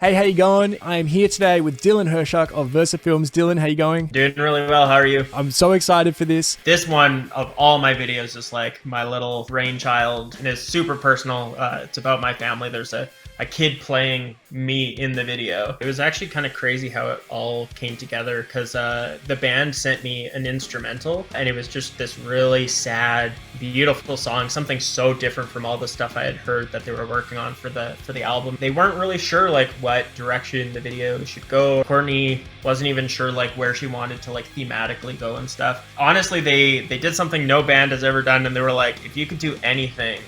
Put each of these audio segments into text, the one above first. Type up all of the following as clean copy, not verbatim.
Hey, how you going? I am here today with Dylan Hryciuk of Versa Films. Dylan, how you going? Doing really well. How are you? I'm so excited for this. This one of all my videos is like my little brainchild, and it's super personal. It's about my family. There's a kid playing me in the video. It was actually kind of crazy how it all came together because the band sent me an instrumental, and it was just this really sad, beautiful song, something so different from all the stuff I had heard that they were working on for the album. They weren't really sure like what direction the video should go. Courtney wasn't even sure like where she wanted to like thematically go and stuff. Honestly, they did something no band has ever done, and they were like, if you could do anything,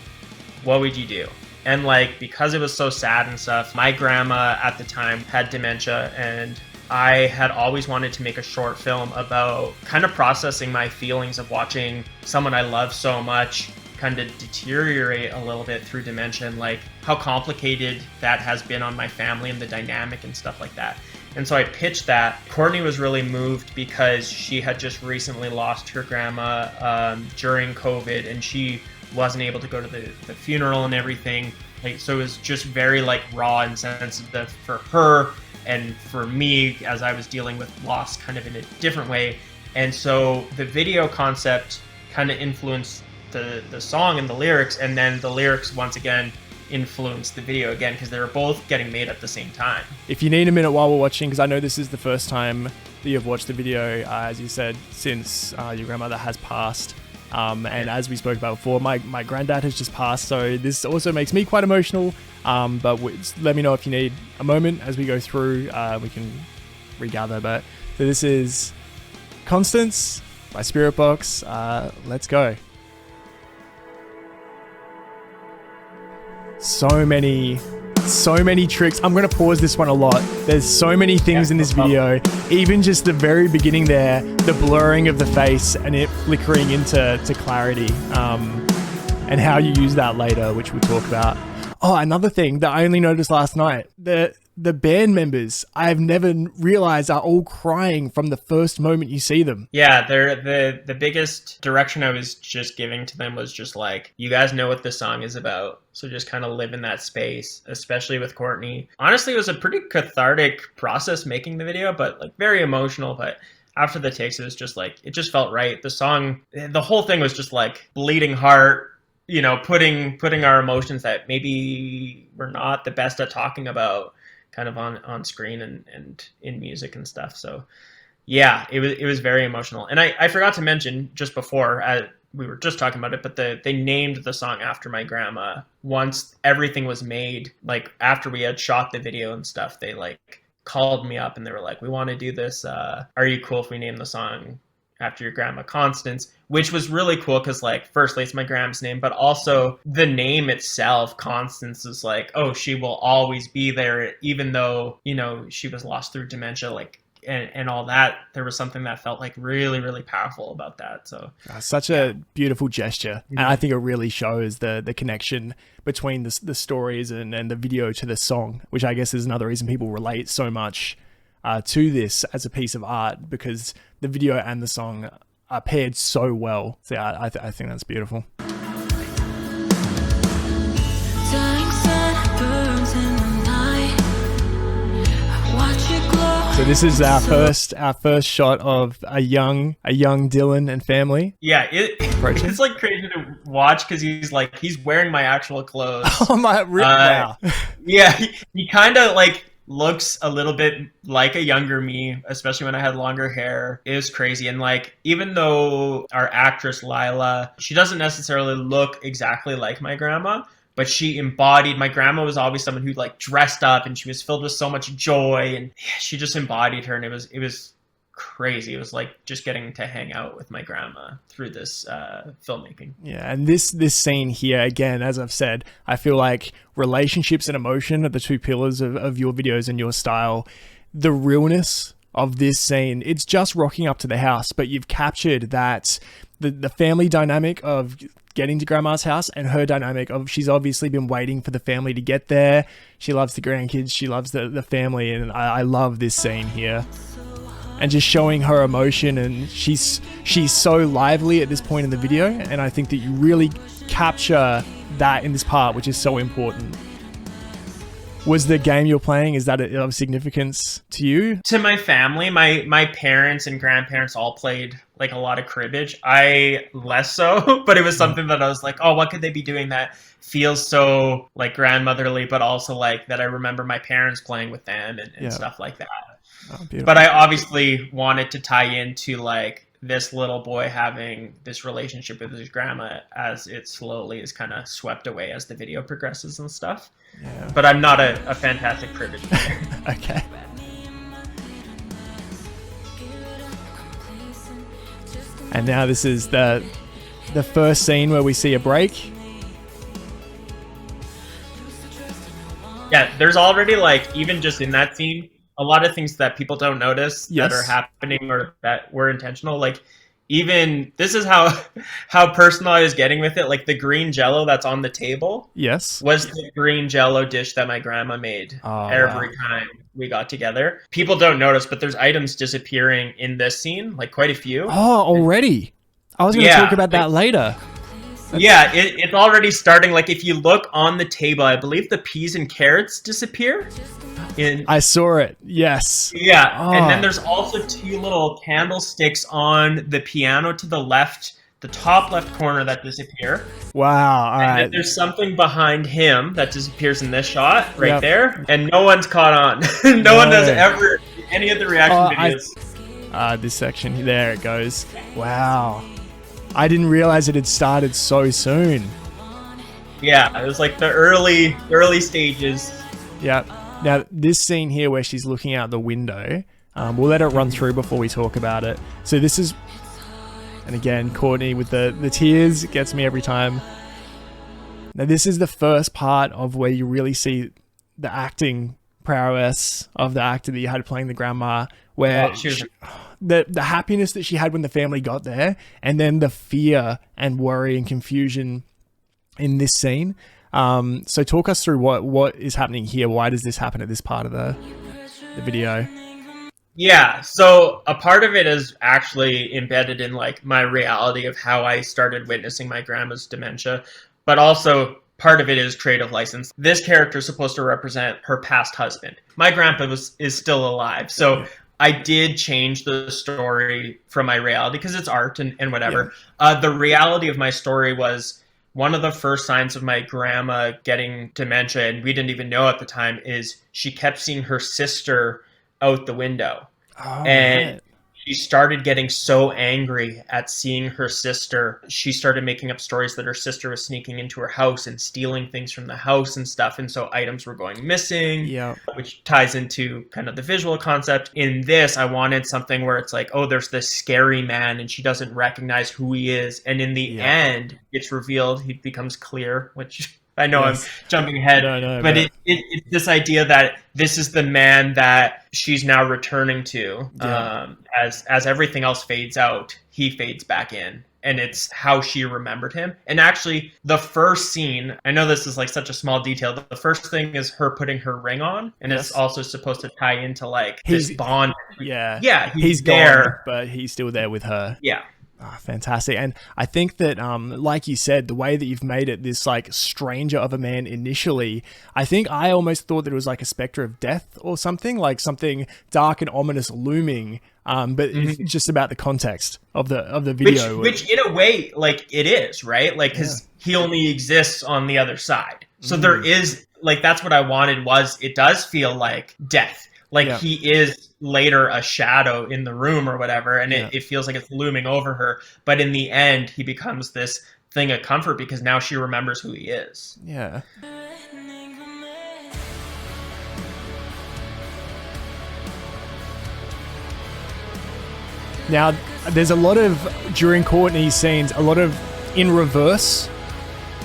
what would you do? And like, because it was so sad and stuff, my grandma at the time had dementia, and I had always wanted to make a short film about kind of processing my feelings of watching someone I love so much kind of deteriorate a little bit through dementia, and like how complicated that has been on my family and the dynamic and stuff like that. And so I pitched that. Courtney was really moved because she had just recently lost her grandma during COVID, and she wasn't able to go to the funeral and everything. Like, so it was just very like raw and sensitive for her and for me as I was dealing with loss kind of in a different way. And so the video concept kind of influenced the song and the lyrics, and then the lyrics once again influenced the video again because they were both getting made at the same time. If you need a minute while we're watching, because I know this is the first time that you've watched the video, as you said, since your grandmother has passed. And as we spoke about before, my granddad has just passed, so this also makes me quite emotional. But let me know if you need a moment as we go through. We can regather. But so this is Constance by Spiritbox. Let's go. So many tricks. I'm going to pause this one a lot. There's so many things in this video. Even just the very beginning there, the blurring of the face and it flickering into clarity, and how you use that later, which we'll talk about. Oh, another thing that I only noticed last night, the band members, I've never realized are all crying from the first moment you see them. Yeah, they're the biggest direction I was just giving to them was just like, you guys know what this song is about, so just kind of live in that space, especially with Courtney. Honestly, it was a pretty cathartic process making the video, but like very emotional. But after the takes, it was just like, it just felt right. The song, the whole thing was just like bleeding heart, you know, putting our emotions that maybe we're not the best at talking about kind of on screen and in music and stuff. So yeah, it was very emotional. And I forgot to mention just before, we were just talking about it, but they named the song after my grandma. Once everything was made, like after we had shot the video and stuff, they like called me up and they were like, we want to do this. Are you cool if we name the song after your grandma Constance? Which was really cool because like, firstly, it's my grandma's name, but also the name itself, Constance, is like, oh, she will always be there, even though, you know, she was lost through dementia, like, and all that. There was something that felt like really, really powerful about that. So such a beautiful gesture. And I think it really shows the connection between the stories and the video to the song, which I guess is another reason people relate so much to this as a piece of art, because the video and the song are paired so well. So yeah, I think that's beautiful. So this is our first shot of a young Dylan and family. Yeah, it's like crazy to watch because he's wearing my actual clothes. Oh my! Wow. Yeah, he kind of like looks a little bit like a younger me, especially when I had longer hair. It was crazy. And like, even though our actress Lila, she doesn't necessarily look exactly like my grandma, but she embodied, my grandma was always someone who like dressed up and she was filled with so much joy, and she just embodied her. And it was crazy. It was like just getting to hang out with my grandma through this filmmaking. Yeah, and this scene here, again, as I've said, I feel like relationships and emotion are the two pillars of your videos and your style. The realness of this scene, it's just rocking up to the house, but you've captured that the family dynamic of getting to grandma's house and her dynamic of, she's obviously been waiting for the family to get there. She loves the grandkids, she loves the family, and I love this scene here. And just showing her emotion, and she's so lively at this point in the video, and I think that you really capture that in this part, which is so important. Was the game you're playing, is that of significance to you? To my family, my parents and grandparents all played like a lot of cribbage. I less so, but it was something that I was like, oh, what could they be doing that feels so like grandmotherly, but also like that I remember my parents playing with them and stuff like that. Oh, but I obviously wanted to tie into like this little boy having this relationship with his grandma as it slowly is kind of swept away as the video progresses and stuff. Yeah. But I'm not a fantastic cribbage player. Okay. And now this is the first scene where we see a break. Yeah, there's already like, even just in that scene, a lot of things that people don't notice that are happening or that were intentional. Like even this is how personal I was getting with it. Like the green Jello that's on the table, was the green Jello dish that my grandma made every time we got together. People don't notice, but there's items disappearing in this scene, like quite a few. Oh, already? I was going to talk about that later. Yeah, it's already starting. Like if you look on the table, I believe the peas and carrots disappear. I saw it. Yes. Yeah. Oh. And then there's also two little candlesticks on the piano to the left, the top left corner that disappear. Wow. All right. Then there's something behind him that disappears in this shot right there. And no one's caught on. No one has ever, any of the reaction videos. This section, there it goes. Wow. I didn't realize it had started so soon. Yeah, it was like the early stages. Yeah. Now, this scene here where she's looking out the window, we'll let it run through before we talk about it. So this is, and again, Courtney with the tears, it gets me every time. Now, this is the first part of where you really see the acting prowess of the actor that you had playing the grandma, where the happiness that she had when the family got there, and then the fear and worry and confusion in this scene. So talk us through what is happening here. Why does this happen at this part of the video? Yeah, so a part of it is actually embedded in like my reality of how I started witnessing my grandma's dementia, but also part of it is creative license. This character is supposed to represent her past husband. My grandpa is still alive, so I did change the story from my reality because it's art and whatever. Yeah. The reality of my story was one of the first signs of my grandma getting dementia, and we didn't even know at the time, is she kept seeing her sister out the window. And she started getting so angry at seeing her sister. She started making up stories that her sister was sneaking into her house and stealing things from the house and stuff. And so items were going missing, which ties into kind of the visual concept. In this, I wanted something where it's like, oh, there's this scary man and she doesn't recognize who he is. And in the end, it's revealed, he becomes clear, which I know I'm jumping ahead, but it's this idea that this is the man that she's now returning to. As everything else fades out, he fades back in. And it's how she remembered him. And actually, the first scene, I know this is like such a small detail, but the first thing is her putting her ring on. And it's also supposed to tie into like this bond. Yeah, he's there, gone, but he's still there with her. Yeah. Oh, fantastic. And I think that, like you said, the way that you've made it this like stranger of a man initially, I think I almost thought that it was like a specter of death or something, like something dark and ominous looming. But it's just about the context of the video. Which in a way, like it is, right? Like, because he only exists on the other side. So there is, like, that's what I wanted was, it does feel like death. Like he is later a shadow in the room or whatever, and it feels like it's looming over her. But in the end, he becomes this thing of comfort because now she remembers who he is. Yeah. Now, there's a lot of, during Courtney's scenes, a lot of in reverse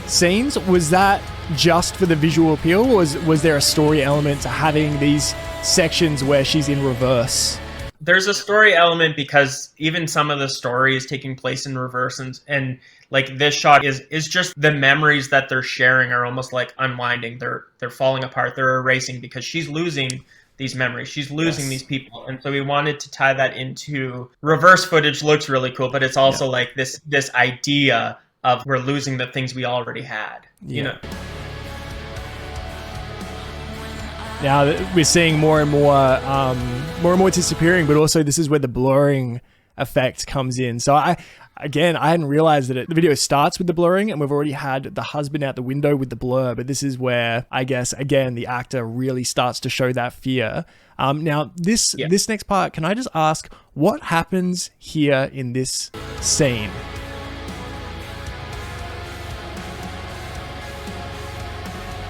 scenes. Was that just for the visual appeal, or was there a story element to having these sections where she's in reverse? There's a story element because even some of the story is taking place in reverse, and like this shot is just the memories that they're sharing are almost like unwinding. They're falling apart. They're erasing because she's losing these memories. She's losing these people. And so we wanted to tie that into reverse footage. Looks really cool, but it's also like this idea of we're losing the things we already had, you know? Now we're seeing more and more disappearing, but also this is where the blurring effect comes in. So I hadn't realized that the video starts with the blurring, and we've already had the husband out the window with the blur, but this is where I guess again the actor really starts to show that fear. Now this next part, can I just ask what happens here in this scene?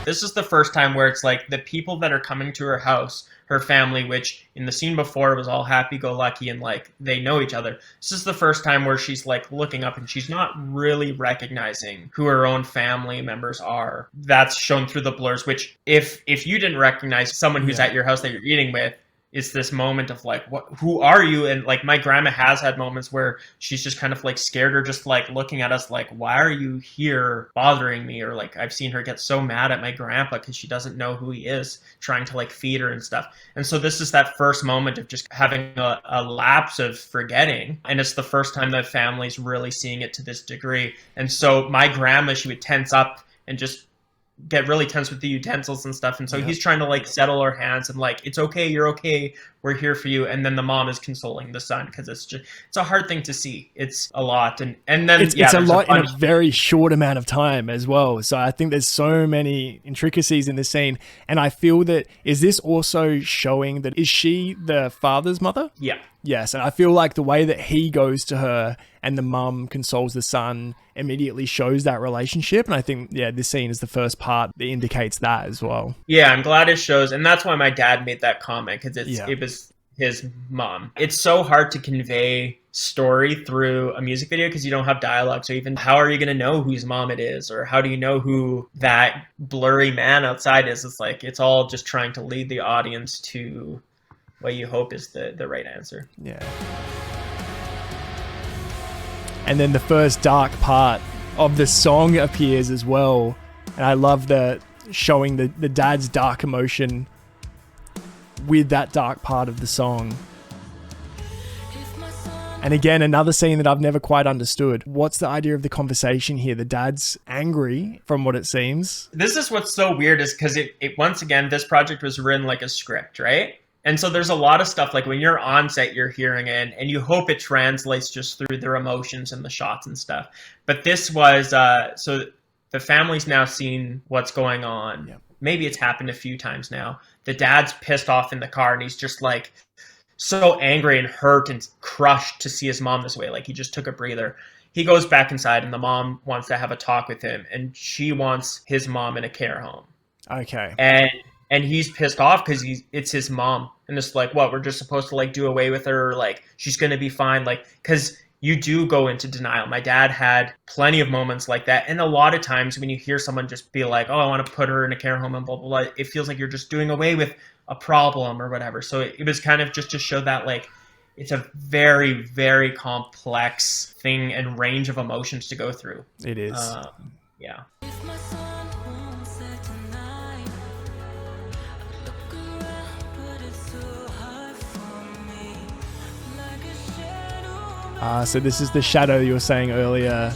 This is the first time where it's like the people that are coming to her house, her family, which in the scene before was all happy-go-lucky and like they know each other. This is the first time where she's like looking up and she's not really recognizing who her own family members are. That's shown through the blurs, which if you didn't recognize someone who's at your house that you're eating with, it's this moment of like, who are you? And like my grandma has had moments where she's just kind of like scared or just like looking at us like, why are you here bothering me? Or like I've seen her get so mad at my grandpa because she doesn't know who he is, trying to like feed her and stuff. And so this is that first moment of just having a lapse of forgetting. And it's the first time that family's really seeing it to this degree. And so my grandma, she would tense up and just get really tense with the utensils and stuff, and so he's trying to like settle her hands and like, it's okay, you're okay, we're here for you. And then the mom is consoling the son because it's a hard thing to see. It's a lot, and then it's a lot in a very short amount of time as well. So I think there's so many intricacies in this scene, and I feel that is this also showing that is she the father's mother? Yes, and I feel like the way that he goes to her and the mum consoles the son immediately shows that relationship. And I think, this scene is the first part that indicates that as well. Yeah, I'm glad it shows. And that's why my dad made that comment, because it was his mom. It's so hard to convey story through a music video because you don't have dialogue. So even how are you going to know whose mom it is? Or how do you know who that blurry man outside is? It's like, it's all just trying to lead the audience to what you hope is the right answer. Yeah. And then the first dark part of the song appears as well. And I love showing the dad's dark emotion with that dark part of the song. And again, another scene that I've never quite understood. What's the idea of the conversation here? The dad's angry from what it seems. This is what's so weird is because it once again, this project was written like a script, right? And so there's a lot of stuff like when you're on set, you're hearing it and you hope it translates just through their emotions and the shots and stuff. But this was, so the family's now seen what's going on. Yep. Maybe it's happened a few times now. The dad's pissed off in the car and he's just like so angry and hurt and crushed to see his mom this way. Like he just took a breather. He goes back inside and the mom wants to have a talk with him and she wants his mom in a care home. Okay. And he's pissed off because it's his mom. And it's like, what, we're just supposed to like do away with her? Like, she's going to be fine. Like, because you do go into denial. My dad had plenty of moments like that. And a lot of times when you hear someone just be like, oh, I want to put her in a care home and blah, blah, blah, it feels like you're just doing away with a problem or whatever. So it was kind of just to show that like, it's a very, very complex thing and range of emotions to go through. It is. Yeah. So this is the shadow you were saying earlier,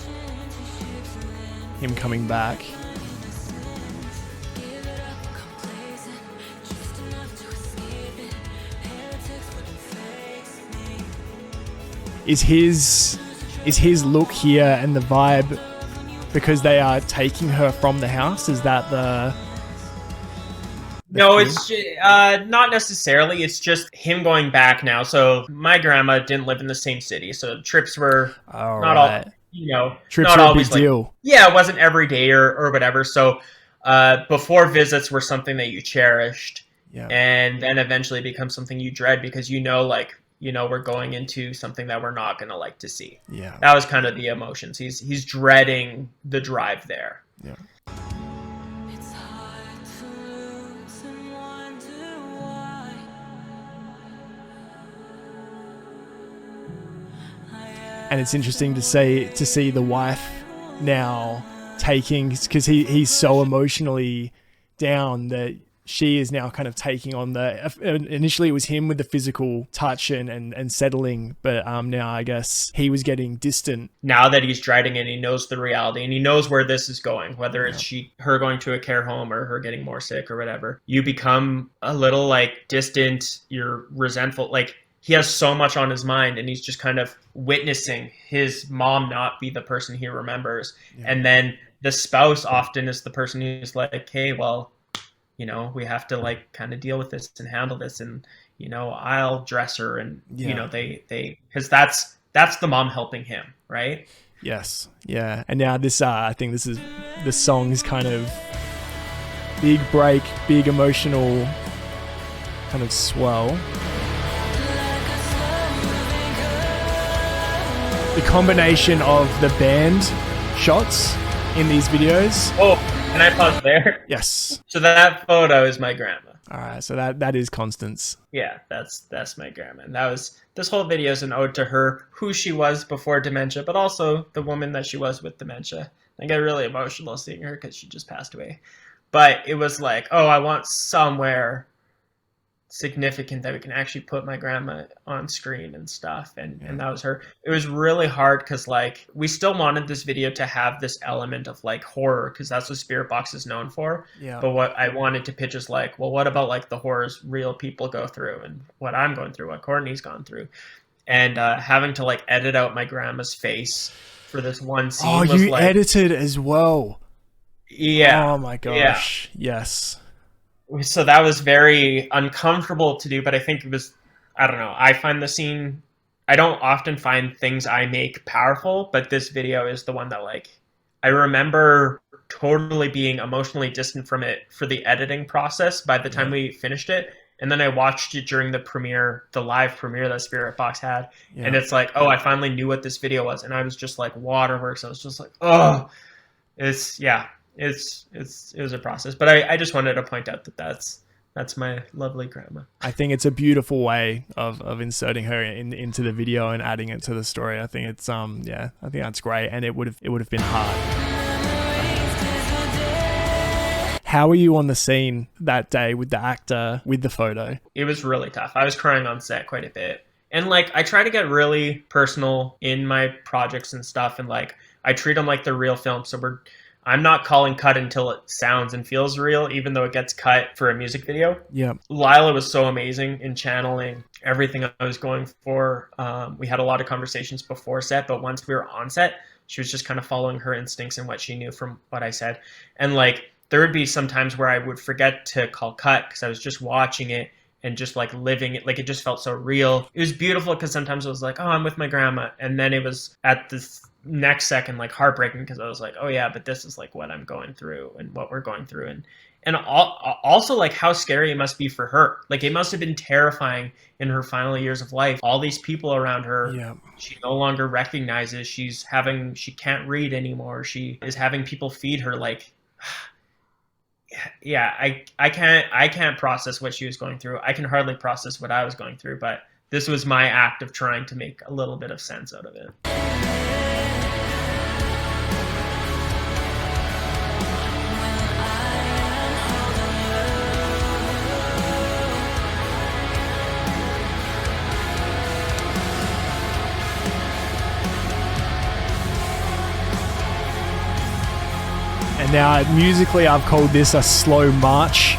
him coming back. Is his look here and the vibe because they are taking her from the house? Is that the no, it's not necessarily. It's just him going back now. So my grandma didn't live in the same city, so trips were not all, trips not are always a big deal. Yeah, it wasn't every day or whatever. So before visits were something that you cherished, and then eventually becomes something you dread because we're going into something that we're not going to like to see. Yeah, that was kind of the emotions. He's dreading the drive there. Yeah. And it's interesting to see the wife now taking, because he's so emotionally down that she is now kind of taking on initially it was him with the physical touch and settling, but now I guess he was getting distant. Now that he's dreading it, he knows the reality and he knows where this is going, whether it's her going to a care home or her getting more sick or whatever. You become a little like distant, you're resentful, like he has so much on his mind and he's just kind of witnessing his mom not be the person he remembers. Yeah. And then the spouse often is the person who's like, hey, well, you know, we have to like kind of deal with this and handle this, and, you know, I'll dress her, and, you know, they, because that's the mom helping him, right? Yes. Yeah. And now this, I think this is the song's kind of big break, big emotional kind of swell. The combination of the band shots in these videos. Oh, can I pause there? Yes. So that photo is my grandma. All right, so that is Constance. Yeah, that's my grandma. And this whole video is an ode to her, who she was before dementia, but also the woman that she was with dementia. I get really emotional seeing her because she just passed away. But it was like, oh, I want somewhere significant that we can actually put my grandma on screen and stuff, and that was her. It was really hard because like we still wanted this video to have this element of like horror, because that's what Spiritbox is known for. But what I wanted to pitch is like, well, what about like the horrors real people go through, and what I'm going through, what Courtney's gone through, and having to like edit out my grandma's face for this one scene. Oh, was you like, edited as well. Yeah. Oh my gosh. Yeah. Yes. So that was very uncomfortable to do, but I think it was, I don't know, I find the scene, I don't often find things I make powerful, but this video is the one that like, I remember totally being emotionally distant from it for the editing process by the time we finished it. And then I watched it during the premiere, the live premiere that Spiritbox had. And it's like, oh, I finally knew what this video was. And I was just like waterworks. I was just like, oh, it was a process, but I just wanted to point out that that's my lovely grandma. I think it's a beautiful way of inserting her into the video and adding it to the story. I think it's I think that's great, and it would have been hard. How were you on the scene that day with the actor with the photo? It was really tough. I was crying on set quite a bit, and like I try to get really personal in my projects and stuff, and like I treat them like they're real films. So I'm not calling cut until it sounds and feels real, even though it gets cut for a music video. Yeah. Lila was so amazing in channeling everything I was going for. We had a lot of conversations before set, but once we were on set, she was just kind of following her instincts and what she knew from what I said. And like, there would be some times where I would forget to call cut because I was just watching it and just like living it. Like it just felt so real. It was beautiful because sometimes it was like, oh, I'm with my grandma. And then it was at this next second like heartbreaking because I was like, oh yeah, but this is like what I'm going through and what we're going through, and also like how scary it must be for her. Like it must have been terrifying in her final years of life. All these people around her, she no longer recognizes. She can't read anymore. She is having people feed her. Like, yeah, I can't process what she was going through. I can hardly process what I was going through, but this was my act of trying to make a little bit of sense out of it. And now musically I've called this a slow march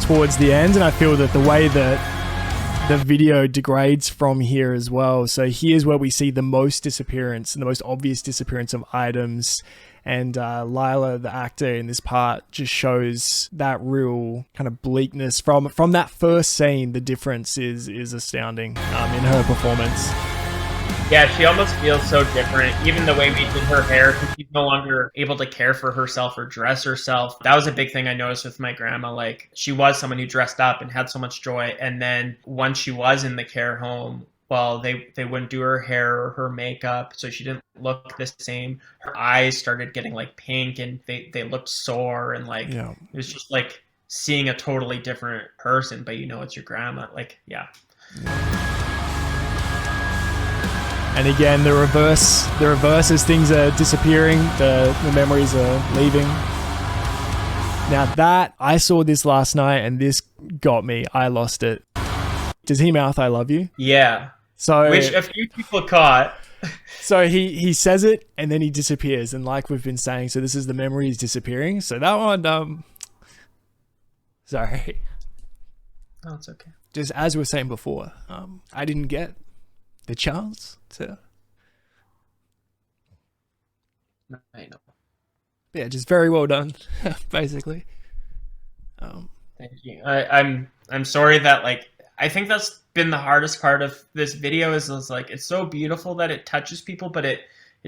towards the end, and I feel that the way that the video degrades from here as well. So here's where we see the most disappearance and the most obvious disappearance of items, and Lila, the actor in this part, just shows that real kind of bleakness from that first scene. The difference is astounding in her performance. Yeah, she almost feels so different. Even the way we did her hair, because she's no longer able to care for herself or dress herself. That was a big thing I noticed with my grandma. Like, she was someone who dressed up and had so much joy. And then once she was in the care home, well, they wouldn't do her hair or her makeup, so she didn't look the same. Her eyes started getting like pink, and they looked sore, and like it was just like seeing a totally different person, but you know it's your grandma. Like, yeah. And again, the reverse as things are disappearing, the memories are leaving. Now that, I saw this last night and this got me. I lost it. Does he mouth "I love you"? Yeah. So, which a few people caught. So he says it and then he disappears, and like we've been saying, so this is the memories disappearing. So that one, sorry. Oh, it's okay. Just as we were saying before, I didn't get the chance to. I know. Yeah, just very well done, basically. Thank you. I'm sorry that, like, I think that's been the hardest part of this video is like, it's so beautiful that it touches people, but it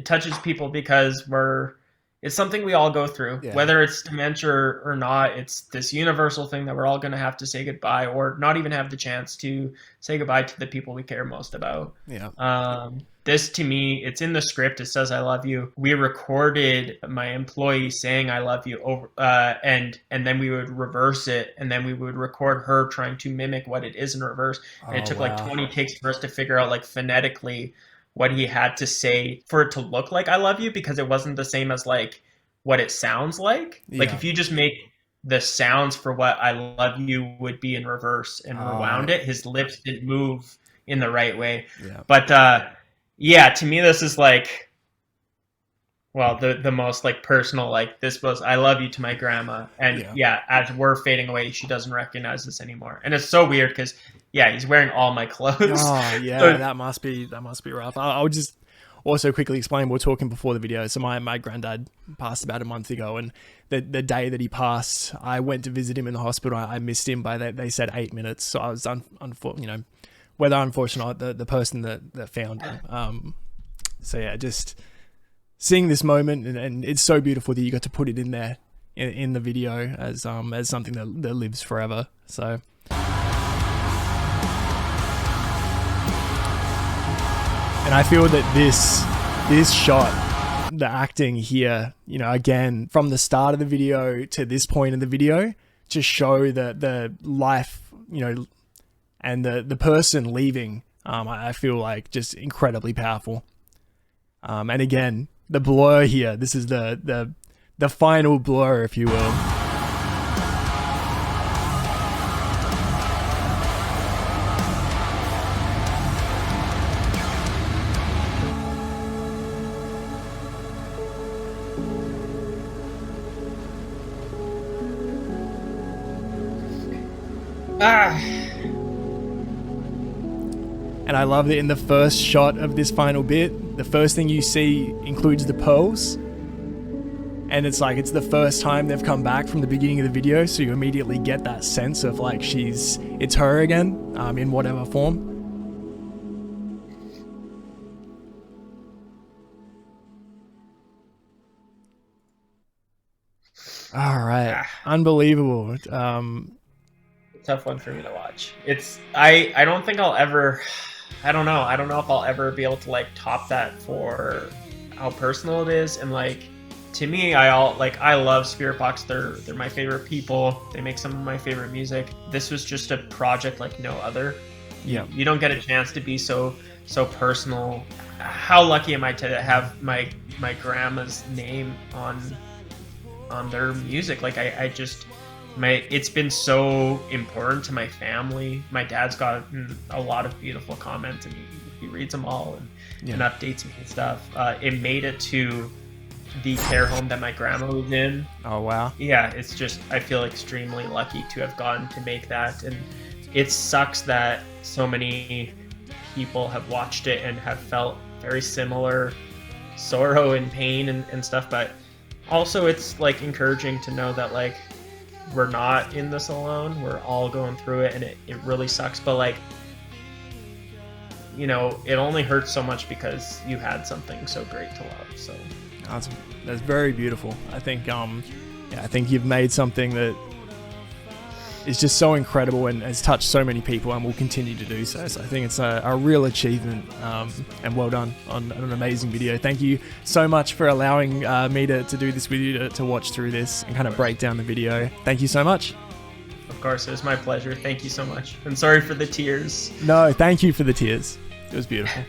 touches people because it's something we all go through, whether it's dementia or not. It's this universal thing that we're all going to have to say goodbye, or not even have the chance to say goodbye to the people we care most about. Yeah. This, to me, it's in the script. It says "I love you." We recorded my employee saying "I love you" over, and then we would reverse it, and then we would record her trying to mimic what it is in reverse. And it took like 20 takes for us to figure out, like, phonetically what he had to say for it to look like "I love you," because it wasn't the same as like what it sounds like. Like, if you just make the sounds for what "I love you" would be in reverse and rewound it, his lips didn't move in the right way. But yeah, to me, this is like, well, the most like personal, like, this was "I love you" to my grandma. And as we're fading away, she doesn't recognize this anymore. And it's so weird because, he's wearing all my clothes. Oh, yeah, so, that must be rough. I'll just also quickly explain, we were talking before the video. So my granddad passed about a month ago, and the day that he passed, I went to visit him in the hospital. I missed him by, they said 8 minutes. So I was, whether unfortunate or not, the person that found him. So yeah, just seeing this moment, and it's so beautiful that you got to put it in there in the video as something that lives forever. So. And I feel that this shot, the acting here, again, from the start of the video to this point in the video, to show the life, and the person leaving, I feel like just incredibly powerful. And again, the blur here, this is the final blur, if you will. And I love that in the first shot of this final bit, the first thing you see includes the pearls. And it's like, it's the first time they've come back from the beginning of the video, so you immediately get that sense of like it's her again, in whatever form. All right, unbelievable. Tough one for me to watch. I don't think I'll ever, I don't know if I'll ever be able to like top that for how personal it is. And like, to me, I love Spiritbox. They're my favorite people. They make some of my favorite music. This was just a project like no other. You don't get a chance to be so personal. How lucky am I to have my grandma's name on their music? Like, it's been so important to my family. My dad's gotten a lot of beautiful comments, and he reads them all and updates me and stuff. It made it to the care home that my grandma was in. Oh, wow. Yeah, it's just, I feel extremely lucky to have gotten to make that. And it sucks that so many people have watched it and have felt very similar sorrow and pain and stuff. But also, it's like encouraging to know that like, we're not in this alone. We're all going through it, and it really sucks. But like, it only hurts so much because you had something so great to love. So that's very beautiful. I think I think you've made something that is just so incredible and has touched so many people and will continue to do so. So I think it's a real achievement, and well done on an amazing video. Thank you so much for allowing me to do this with you, to watch through this and kind of break down the video. Thank you so much. Of course, it was my pleasure. Thank you so much. And sorry for the tears. No, thank you for the tears. It was beautiful.